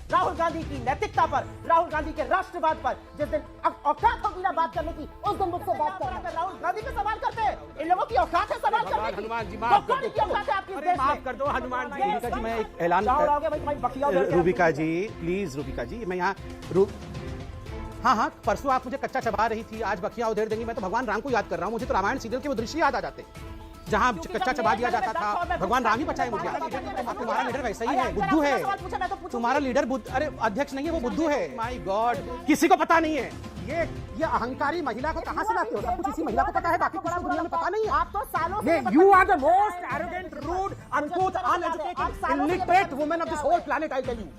राहुल गांधी की नैतिकता पर, राहुल गांधी के राष्ट्रवाद पर जिस दिन औकात होगी ना बात करने की, उस दिन मुझसे बात करना। राहुल गांधी पे सवाल करते हैं, इन लोगों की औकात है सवाल करने की। हनुमान जी माफ कर दो, औकात है आपकी देश में। माफ कर दो हनुमान जी। रूबिका जी मैं एक ऐलान रूबिका जी प्लीज, रूबिका जी मैं यहाँ हाँ, परसों आप मुझे कच्चा चबा रही थी, आज बखिया उधेड़ देंगी। मैं तो भगवान राम को याद कर रहा हूँ, मुझे तो रामायण सीरियल के वो दृश्य याद आ जाते जहाँ कच्चा चबा दिया जाता था। भगवान राम ही बचाए मुझे। तुम्हारा लीडर वैसा ही है, बुद्धू है तुम्हारा लीडर। अरे अध्यक्ष नहीं है वो, बुद्धू है। माय गॉड, किसी को पता नहीं है। ये अहंकारी महिला को कहाँ से लाते हो? सब कुछ इसी महिला को पता है, बाकी कुछ दुनिया में पता नहीं है। आप तो सालों से You are the most arrogant, rude, uncouth, uneducated, illiterate woman of this whole planet, I tell you.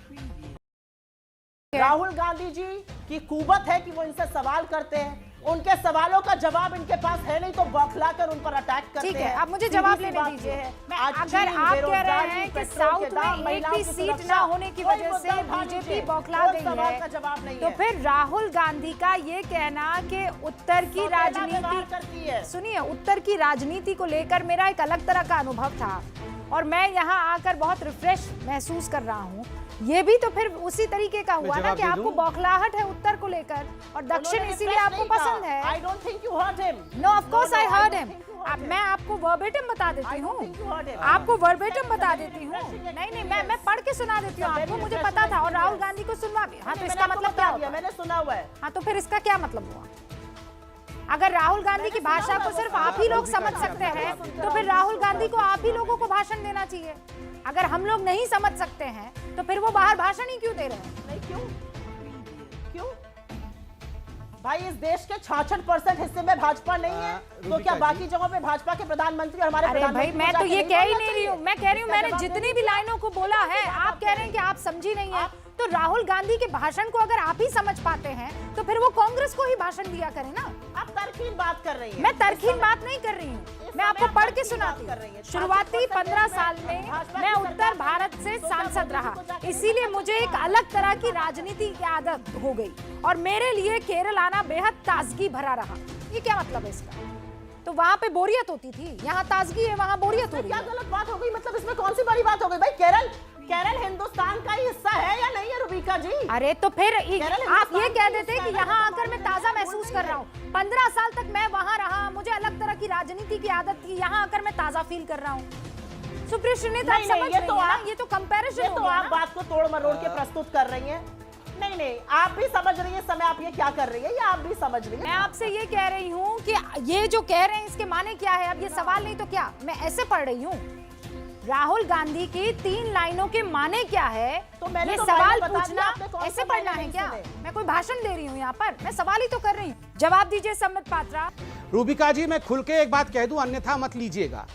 Rahul Gandhi ji की कुवत है कि वो इनसे सवाल करते हैं, उनके सवालों का जवाब इनके पास है नहीं तो बौखलाकर उन पर अटैक करते हैं। ठीक है, अब मुझे जवाब लेने दीजिए। अगर आप कह रहे हैं कि साउथ में एक भी सीट ना होने की वजह से बीजेपी बौखला गई है, तो फिर राहुल गांधी का ये कहना कि उत्तर की राजनीति, सुनिए, उत्तर की राजनीति को लेकर मेरा एक अलग तरह का अनुभव था और मैं यहाँ आकर बहुत रिफ्रेश महसूस कर रहा हूँ, ये भी तो फिर उसी तरीके का हुआ ना कि आपको बौखलाहट है उत्तर को लेकर और दक्षिण इसीलिए आपको पसंद है। I don't think you heard him. No, of course I heard him. मैं आपको वर्बेटम बता देती हूँ, आपको वर्बेटम बता देती हूँ। नहीं, मैं पढ़ के सुना देती हूँ आपको, मुझे पता था और राहुल गांधी को सुनवा भी। हाँ, तो इसका मतलब क्या हुआ? मैंने सुना हुआ है। हाँ, तो फिर इसका क्या मतलब हुआ? अगर राहुल गांधी की भाषा को सिर्फ आप ही लोग समझ सकते हैं तो फिर राहुल गांधी को आप ही लोगों को भाषण देना चाहिए। अगर हम लोग नहीं समझ सकते हैं तो फिर वो बाहर भाषण ही क्यों दे रहे हैं? नहीं, क्यों भाई, इस देश के 66% हिस्से में भाजपा नहीं है तो क्या बाकी जगहों पे भाजपा के प्रधानमंत्री और हमारे भाई मैं तो ये कह ही नहीं रही हूँ, मैं कह रही हूँ मैंने जितनी भी लाइनों को बोला है, आप कह रहे हैं कि आप समझी नहीं है। तो राहुल गांधी के भाषण को अगर आप ही समझ पाते हैं तो फिर वो कांग्रेस को ही भाषण दिया करें ना। आप तर्कहीन बात कर रही हैं। मैं तर्कहीन बात नहीं कर रही हूँ, मैं आपको पढ़ के सुनाती हूँ। शुरुआती 15 साल में मैं उत्तर भारत से सांसद रहा, इसीलिए मुझे एक अलग तरह की राजनीति की आदत हो गई और मेरे लिए केरल आना बेहद ताजगी भरा रहा। ये क्या मतलब है इसका? तो वहाँ पे बोरियत होती थी, यहाँ ताजगी है, वहाँ बोरियत हो रही है। क्या गलत बात हो गई? मतलब इसमें कौन सी बड़ी बात हो गई भाई? केरल हिंदुस्तान का ही हिस्सा है या नहीं है रूबिका जी? अरे तो फिर आप ये कह देते कि यहाँ आकर मैं ताजा महसूस कर रहा हूँ। 15 साल तक मैं वहाँ रहा, मुझे अलग तरह की राजनीति की आदत थी, यहाँ आकर मैं ताजा फील कर रहा हूँ। सुप्रिया श्रीनेत, आप समझ रही हैं? ये तो कंपैरिजन हो गया। आप बात को तोड़ मरोड़ के प्रस्तुत कर रही हैं। नहीं, आप भी समझ रही है समय आप ये क्या कर रही है, या आप भी समझ रही है? मैं आपसे ये कह रही हूँ कि ये जो कह रहे हैं इसके माने क्या है? अब ये सवाल नहीं तो क्या, मैं ऐसे पढ़ रही हूँ, राहुल गांधी की 3 लाइनों के माने क्या है? तो मैंने तो सवाल पूछना ऐसे पढ़ना है क्या? मैं कोई भाषण दे रही हूँ यहाँ पर? मैं सवाल ही तो कर रही हूँ। जवाब दीजिए सम्मत पात्रा। रूबिका जी मैं खुल के एक बात कह दूं, अन्यथा मत लीजिएगा।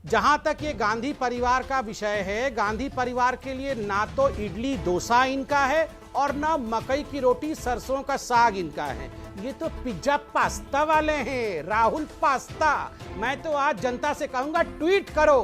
जहां तक ये गांधी परिवार का विषय है, गांधी परिवार के लिए ना तो इडली डोसा इनका है और ना मकई की रोटी सरसों का साग इनका है। ये तो पिज्जा पास्ता वाले हैं, राहुल पास्ता। मैं तो आज जनता से कहूंगा ट्वीट करो,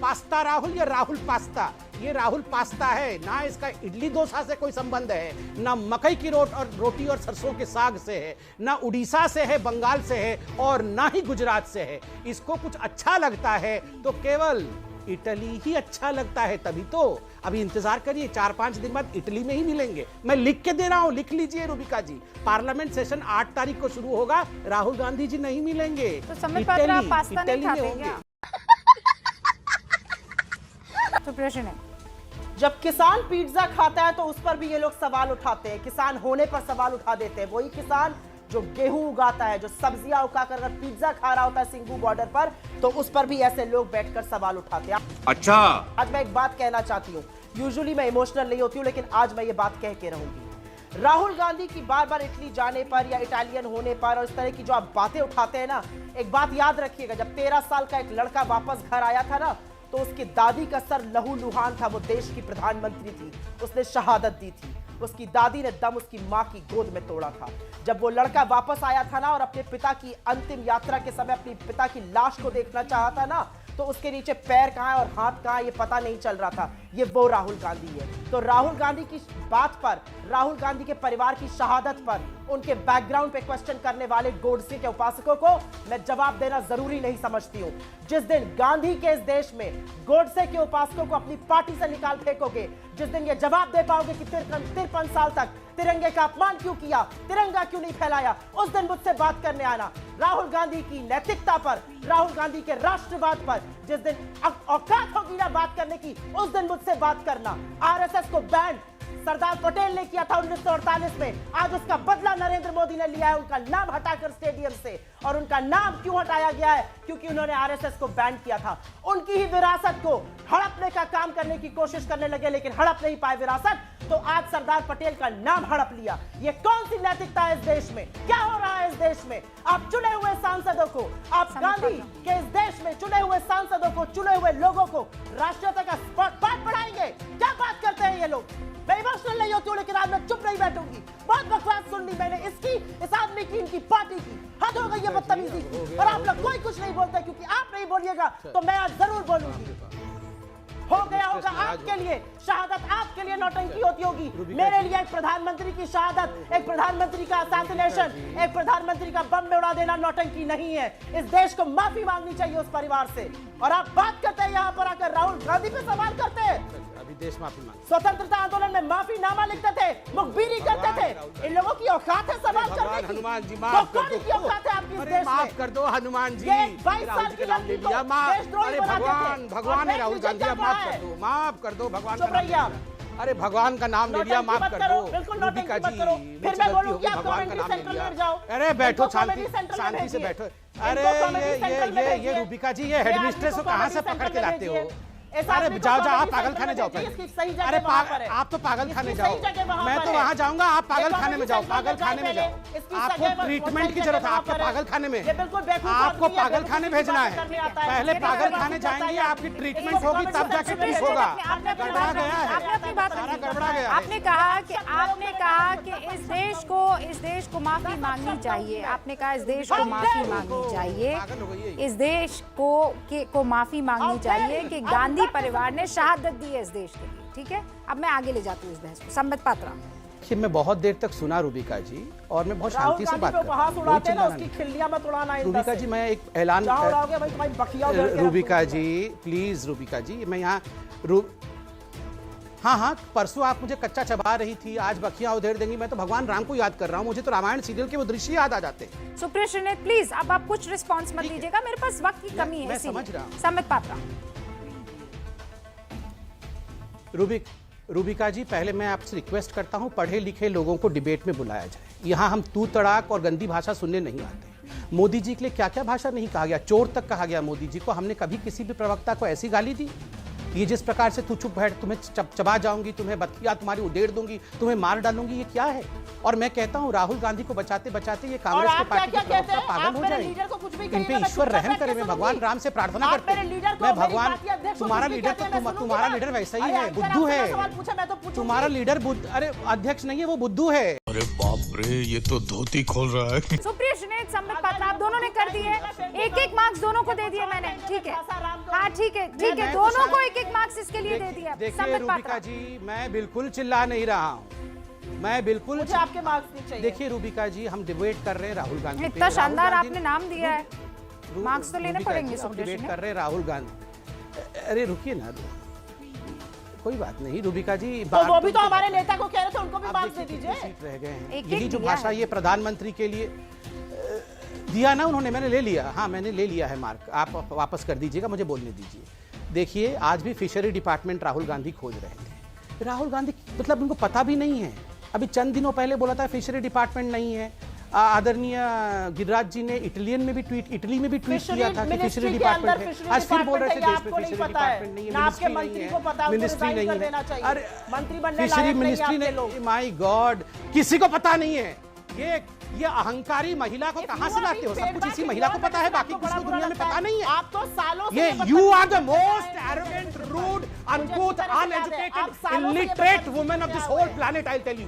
पास्ता राहुल या राहुल पास्ता। ये राहुल पास्ता है, ना इसका इडली डोसा से कोई संबंध है, ना मकई की रोटी और सरसों के साग से है, ना उड़ीसा से है, बंगाल से है और ना ही गुजरात से है। इसको कुछ अच्छा लगता है तो केवल इटली ही अच्छा लगता है, तभी तो। अभी इंतजार करिए, 4-5 दिन बाद इटली में ही मिलेंगे। मैं लिख के दे रहा हूं, लिख लीजिए रूबिका जी। पार्लियामेंट सेशन 8 तारीख को शुरू होगा, राहुल गांधी जी नहीं मिलेंगे, तो समय पात्रा पास्ता नहीं खाते क्या? तो प्रश्न है, जब किसान पिज्जा खाता है तो उस पर भी ये लोग सवाल उठाते हैं, किसान होने पर सवाल उठा देते हैं। वही किसान जो गेहूं उगाता है, जो सब्जियां उगाकर अगर पिज्जा खा रहा होता है सिंगू बॉर्डर पर, तो उस पर भी ऐसे लोग बैठकर सवाल उठाते हैं। अच्छा, आज मैं एक बात कहना चाहती हूँ, यूजुअली मैं इमोशनल नहीं होती हूँ, लेकिन आज मैं ये बात कह के रहूंगी। राहुल गांधी की बार बार इटली जाने पर या इटालियन होने पर और इस तरह की जो आप बातें उठाते हैं ना, एक बात याद रखिएगा, जब 13 साल का एक लड़का वापस घर आया था ना, तो उसकी दादी का सर लहूलुहान था, वो देश की प्रधानमंत्री थी, उसने शहादत दी थी। उसकी दादी ने दम उसकी मां की गोद में तोड़ा था। जब वो लड़का वापस आया था ना और अपने पिता की अंतिम यात्रा के समय अपने पिता की लाश को देखना चाहा था ना, तो उसके नीचे पैर कहाँ है और हाथ कहाँ है ये पता नहीं चल रहा था। ये वो राहुल गांधी है। तो राहुल गांधी की बात पर, राहुल गांधी के परिवार की शहादत पर, उनके बैकग्राउंड पे क्वेश्चन करने वाले गोडसे के उपासकों को मैं जवाब देना जरूरी नहीं समझती हूं। जिस दिन गांधी के इस देश में गोडसे के उपासकों को अपनी पार्टी से निकाल फेंकोगे, जिस दिन ये जवाब दे पाओगे कि 53 साल तक तिरंगे का अपमान क्यों किया, तिरंगा क्यों नहीं फैलाया, उस दिन मुझसे बात करने आना। राहुल गांधी की नैतिकता पर, राहुल गांधी के राष्ट्रवाद पर जिस दिन औकात होगी ना बात करने की, उस दिन मुझसे बात करना। आरएसएस को बैन सरदार पटेल ने किया था 1948 में, आज उसका बदला नरेंद्र मोदी ने लिया है उनका नाम हटाकर स्टेडियम से। और उनका नाम क्यों हटाया गया है? क्योंकि उन्होंने आरएसएस को बैन किया था। उनकी ही विरासत को हड़पने का काम करने की कोशिश करने लगे, लेकिन हड़प नहीं पाए विरासत, तो आज सरदार पटेल का नाम हड़प लिया। ये कौन सी नैतिकता है इस देश में? क्या हो रहा है इस देश में? आप चुने हुए सांसदों को, आप गांधी के इस देश में चुने हुए सांसदों को, चुने हुए लोगों को राष्ट्रीयता का पाठ पढ़ाएंगे? क्या बात करते हैं ये लोग? मैं इमोशनल नहीं होती हूँ, लेकिन आज मैं चुप नहीं बैठूंगी। बहुत बकवास सुन ली मैंने इसकी, इस आदमी की, इनकी पार्टी की। हद हो गई है बदतमीजी की। और आप लोग कोई कुछ नहीं बोलते, क्योंकि आप नहीं बोलिएगा तो मैं आज जरूर बोलूंगी। हो गया होगा आपके लिए, शहादत आपके लिए नौटंकी होती होगी। मेरे लिए एक प्रधानमंत्री की शहादत, एक प्रधानमंत्री का असैसिनेशन, एक प्रधानमंत्री का बम में उड़ा देना नौटंकी नहीं है। इस देश को माफी मांगनी चाहिए उस परिवार से। और आप बात करते हैं यहाँ पर आकर राहुल गांधी पे सवाल करते हैं। अभी देश माफी मांग, स्वतंत्रता आंदोलन में माफीनामा लिखते थे, मुखबिरी करते थे। इन लोगों की औकात है सवाल करने की? हनुमान जी माफ कर दो, की औकात है आपकी इस देश में? माफ कर दो हनुमान जी, 22 साल राहुल की के नाम ले लड़की लिया, को माफ। देशद्रोही अरे बनाते थे। भगवान, भगवान है और राहुल देश गांधी, क्या माफ है? कर दो, माफ कर दो, भगवान चुप का नाम रहिए आप। अरे भगवान का नाम ले लिया, माफ कर दो। बिल्कुल नौटंकी रूबिका मत जी, करो। मुझसे फिर मैं गलती बोलूंगी होगी, आप भगवान का कॉमेडी नाम ले सेंटर लिया। में जाओ। अरे बैठो, इनको कॉमेडी शांति सेंटर में शांति से भेजिए। बैठो। इनको अरे कॉमेडी सेंटर में ये भेजिए। रूबिका जी, ये हेडमिस्ट्रेस को कहाँ से पकड़ के लाते हो? अरे अरे जाओ जाओ, आप पागल खाने जाओ पहले। अरे आप तो पागल खाने जाओ, मैं तो वहां जाऊंगा, आप पागल खाने में जाओ, पागल खाने में जाओ। आपको ट्रीटमेंट की जरूरत है, आपको पागल खाने में, आपको पागल खाने भेजना है। पहले पागल खाने जाएंगे, आपकी ट्रीटमेंट होगी, तब जाके ठीक होगा। गड़बड़ा गया है, सारा गड़बड़ा गया है। आपने कहा कि इस देश को माफी मांगनी चाहिए। आपने कहा इस देश को माफी मांगनी चाहिए, इस देश को माफी मांगनी चाहिए कि गांधी परिवार ने शहादत दी है इस देश के लिए। ठीक है, अब मैं आगे ले जाती हूँ इस बहस को। संबित पात्रा, मैं बहुत देर तक सुना रूबिका जी, और मैं बहुत शांति से बात कर रहा हूं। रूबिका जी, मैं एक ऐलान, रूबिका जी प्लीज, रूबिका जी मैं यहाँ हाँ, परसों आप मुझे कच्चा चबा रही थी, आज बखिया उधेड़ देंगी। मैं तो भगवान राम को याद कर रहा हूँ, मुझे तो रामायण सीरियल के वो दृश्य याद आ जाते हैं। सुप्रिया श्रीनेत प्लीज, अब आप कुछ रिस्पॉन्स मत दीजिएगा, मेरे पास वक्त की कमी है। मैं समझ रहा हूँ। संबित पात्रा। रूबिका जी, पहले मैं आपसे रिक्वेस्ट करता हूं, पढ़े लिखे लोगों को डिबेट में बुलाया जाए। यहां हम तू तड़ाक और गंदी भाषा सुनने नहीं आते। मोदी जी के लिए क्या क्या भाषा नहीं कहा गया, चोर तक कहा गया मोदी जी को। हमने कभी किसी भी प्रवक्ता को ऐसी गाली दी? ये जिस प्रकार से तू चुप बैठ, तुम्हें चबा जाऊंगी, तुम्हें बतिया तुम्हारी उडेड़ दूंगी, तुम्हें मार डालूंगी, ये क्या है? और मैं कहता हूं राहुल गांधी को बचाते बचाते ये कांग्रेस के पार्टी के प्रवक्ता पागल हो जाएंगे। इन पे ईश्वर रहम करे। मैं भगवान राम से प्रार्थना करता हूं, मैं भगवान, तुम्हारा लीडर तो तुम्हारा लीडर वैसा ही है, बुद्धू है तुम्हारा लीडर। अरे अध्यक्ष नहीं है वो, बुद्धू है। अरे बाप रे, ये तो धोती खोल रहा है। सुप्रिया श्रीनेत, संबित पात्रा, आप दोनों ने कर दिए, एक मार्क्स दोनों को दे दिए मैंने। ठीक है, हाँ ठीक है, दोनों को एक मार्क्स इसके लिए दे दिया। देखिए रूबिका जी, मैं बिल्कुल चिल्ला नहीं रहा हूँ, मैं बिल्कुल, मुझे आपके मार्क्स नहीं चाहिए। देखिए रूबिका जी, हम डिबेट कर रहे हैं राहुल गांधी, इतना शानदार आपने नाम दिया है, मार्क्स तो लेने पड़ेंगे। डिबेट कर रहे हैं राहुल गांधी। अरे रुकिए ना, कोई बात नहीं रूबिका जी, तो वो भी तो हमारे नेता को कह रहे थे, उनको भी मार्क्स दे दीजिए। सीट रह गए हैं, यही जो भाषा ये प्रधानमंत्री के लिए दिया ना उन्होंने, मैंने ले लिया। हाँ मैंने ले लिया है मार्क, आप वापस कर दीजिएगा, मुझे बोलने दीजिए। देखिए आज भी फिशरी डिपार्टमेंट राहुल गांधी खोज रहे थे। राहुल गांधी मतलब उनको पता भी नहीं है। अभी चंद दिनों पहले बोला था फिशरी डिपार्टमेंट नहीं है। आदरणीय गिरिराज जी ने इटली में भी ट्वीट किया था कि फिशरी डिपार्टमेंट है। आज फिर बोल रहे थे देश में फिशरी डिपार्टमेंट नहीं है, मिनिस्ट्री नहीं है। अरे फिशरी मिनिस्ट्री ने, माय गॉड, किसी को पता नहीं है। ये अहंकारी महिला को कहां से लाते हो? सब कुछ इसी महिला को पता है, बाकी किसी को दुनिया में पता नहीं है। आप तो सालों ये you are the most arrogant, rude, uncouth, uneducated, illiterate woman of this whole planet, I tell you.